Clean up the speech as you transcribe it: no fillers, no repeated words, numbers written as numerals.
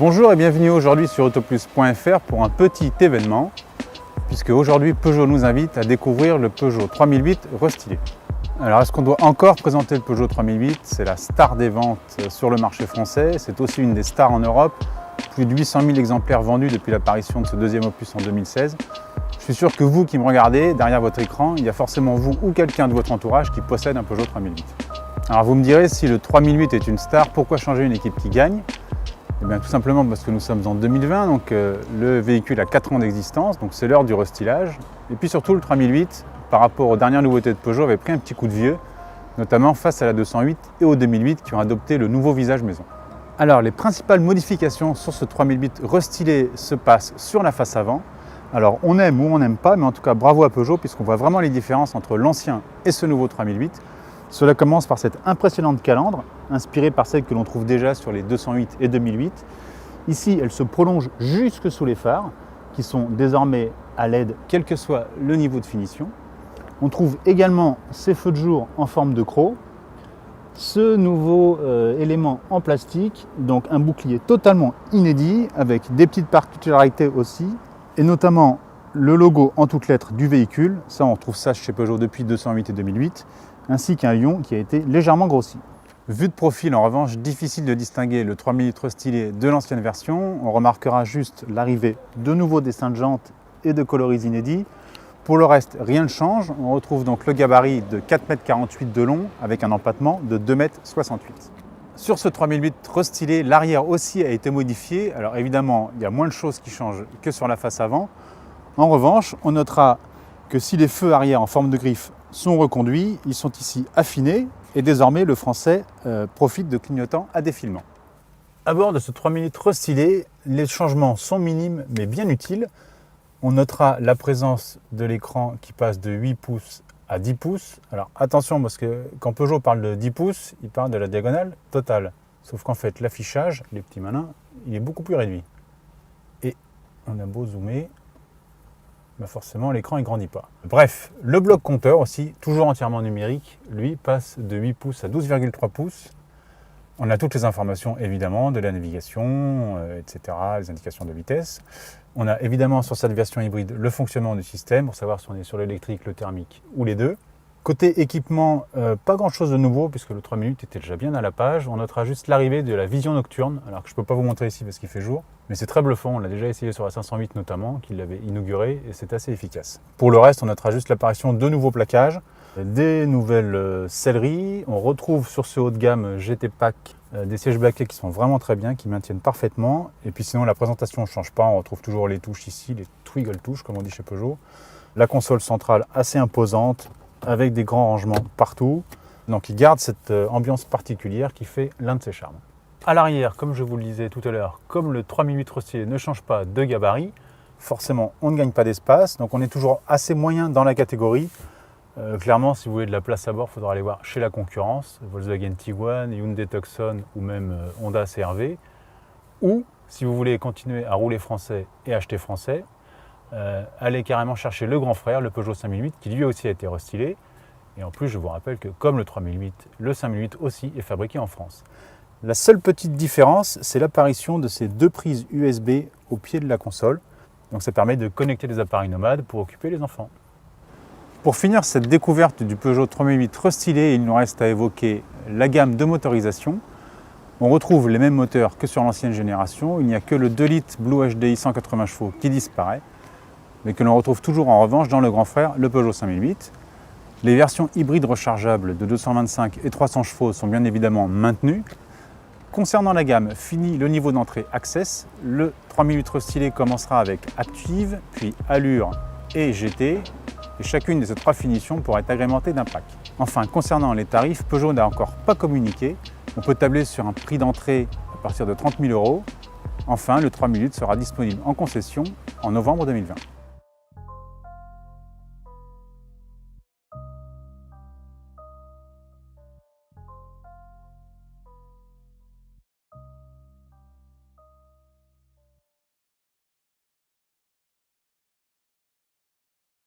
Bonjour et bienvenue aujourd'hui sur autoplus.fr pour un petit événement, puisque aujourd'hui Peugeot nous invite à découvrir le Peugeot 3008 restylé. Alors est-ce qu'on doit encore présenter le Peugeot 3008? C'est la star des ventes sur le marché français, c'est aussi une des stars en Europe, plus de 800 000 exemplaires vendus depuis l'apparition de ce deuxième opus en 2016. Je suis sûr que vous qui me regardez, derrière votre écran, il y a forcément vous ou quelqu'un de votre entourage qui possède un Peugeot 3008. Alors vous me direz, si le 3008 est une star, pourquoi changer une équipe qui gagne? Eh bien tout simplement parce que nous sommes en 2020, donc le véhicule a 4 ans d'existence, donc c'est l'heure du restylage. Et puis surtout le 3008, par rapport aux dernières nouveautés de Peugeot, avait pris un petit coup de vieux, notamment face à la 208 et au 2008 qui ont adopté le nouveau visage maison. Alors les principales modifications sur ce 3008 restylé se passent sur la face avant. Alors on aime ou on n'aime pas, mais en tout cas bravo à Peugeot puisqu'on voit vraiment les différences entre l'ancien et ce nouveau 3008. Cela commence par cette impressionnante calandre, inspirée par celle que l'on trouve déjà sur les 208 et 2008. Ici, elle se prolonge jusque sous les phares, qui sont désormais à LED, quel que soit le niveau de finition. On trouve également ces feux de jour en forme de croc, ce nouveau élément en plastique, donc un bouclier totalement inédit, avec des petites particularités aussi, et notamment le logo en toutes lettres du véhicule, ça on retrouve ça chez Peugeot depuis 208 et 2008, ainsi qu'un lion qui a été légèrement grossi. Vu de profil, en revanche, difficile de distinguer le 3008 restylé de l'ancienne version. On remarquera juste l'arrivée de nouveaux dessins de jantes et de coloris inédits. Pour le reste, rien ne change. On retrouve donc le gabarit de 4,48 m de long avec un empattement de 2,68 m. Sur ce 3008 restylé, l'arrière aussi a été modifié. Alors évidemment, il y a moins de choses qui changent que sur la face avant. En revanche, on notera que si les feux arrière en forme de griffe sont reconduits, ils sont ici affinés et désormais le français profite de clignotants à défilement. À bord de ce 3008 restylé, les changements sont minimes mais bien utiles. On notera la présence de l'écran qui passe de 8 pouces à 10 pouces. Alors attention parce que quand Peugeot parle de 10 pouces, il parle de la diagonale totale. Sauf qu'en fait l'affichage, les petits malins, il est beaucoup plus réduit. Et on a beau zoomer, forcément l'écran ne grandit pas. Bref, le bloc compteur aussi, toujours entièrement numérique, lui passe de 8 pouces à 12,3 pouces. On a toutes les informations évidemment de la navigation, etc., les indications de vitesse. On a évidemment sur cette version hybride le fonctionnement du système pour savoir si on est sur l'électrique, le thermique ou les deux. Côté équipement, pas grand chose de nouveau puisque le 3008 était déjà bien à la page. On notera juste l'arrivée de la vision nocturne, alors que je ne peux pas vous montrer ici parce qu'il fait jour. Mais c'est très bluffant, on l'a déjà essayé sur la 508 notamment, qui l'avait inauguré et c'est assez efficace. Pour le reste, on notera juste l'apparition de nouveaux plaquages, des nouvelles selleries. On retrouve sur ce haut de gamme GT Pack des sièges baquets qui sont vraiment très bien, qui maintiennent parfaitement. Et puis sinon, la présentation ne change pas, on retrouve toujours les touches ici, les Twiggle touches comme on dit chez Peugeot. La console centrale assez imposante, avec des grands rangements partout. Donc il garde cette ambiance particulière qui fait l'un de ses charmes. À l'arrière, comme je vous le disais tout à l'heure, comme le 3008 restylé ne change pas de gabarit, forcément on ne gagne pas d'espace, donc on est toujours assez moyen dans la catégorie. Clairement, si vous voulez de la place à bord, il faudra aller voir chez la concurrence, Volkswagen Tiguan, Hyundai Tucson ou même Honda CR-V. Ou, si vous voulez continuer à rouler français et acheter français, allez carrément chercher le grand frère, le Peugeot 5008, qui lui aussi a été restylé. Et en plus, je vous rappelle que comme le 3008, le 5008 aussi est fabriqué en France. La seule petite différence, c'est l'apparition de ces deux prises USB au pied de la console. Donc ça permet de connecter des appareils nomades pour occuper les enfants. Pour finir cette découverte du Peugeot 3008 restylé, il nous reste à évoquer la gamme de motorisation. On retrouve les mêmes moteurs que sur l'ancienne génération. Il n'y a que le 2 litres Blue HDI 180 chevaux qui disparaît, mais que l'on retrouve toujours en revanche dans le grand frère, le Peugeot 5008. Les versions hybrides rechargeables de 225 et 300 chevaux sont bien évidemment maintenues. Concernant la gamme, fini le niveau d'entrée Access, le 3008 restylé commencera avec Active, puis Allure et GT, et chacune de ces trois finitions pourra être agrémentée d'un pack. Enfin, concernant les tarifs, Peugeot n'a encore pas communiqué. On peut tabler sur un prix d'entrée à partir de 30 000 €. Enfin, le 3008 sera disponible en concession en novembre 2020.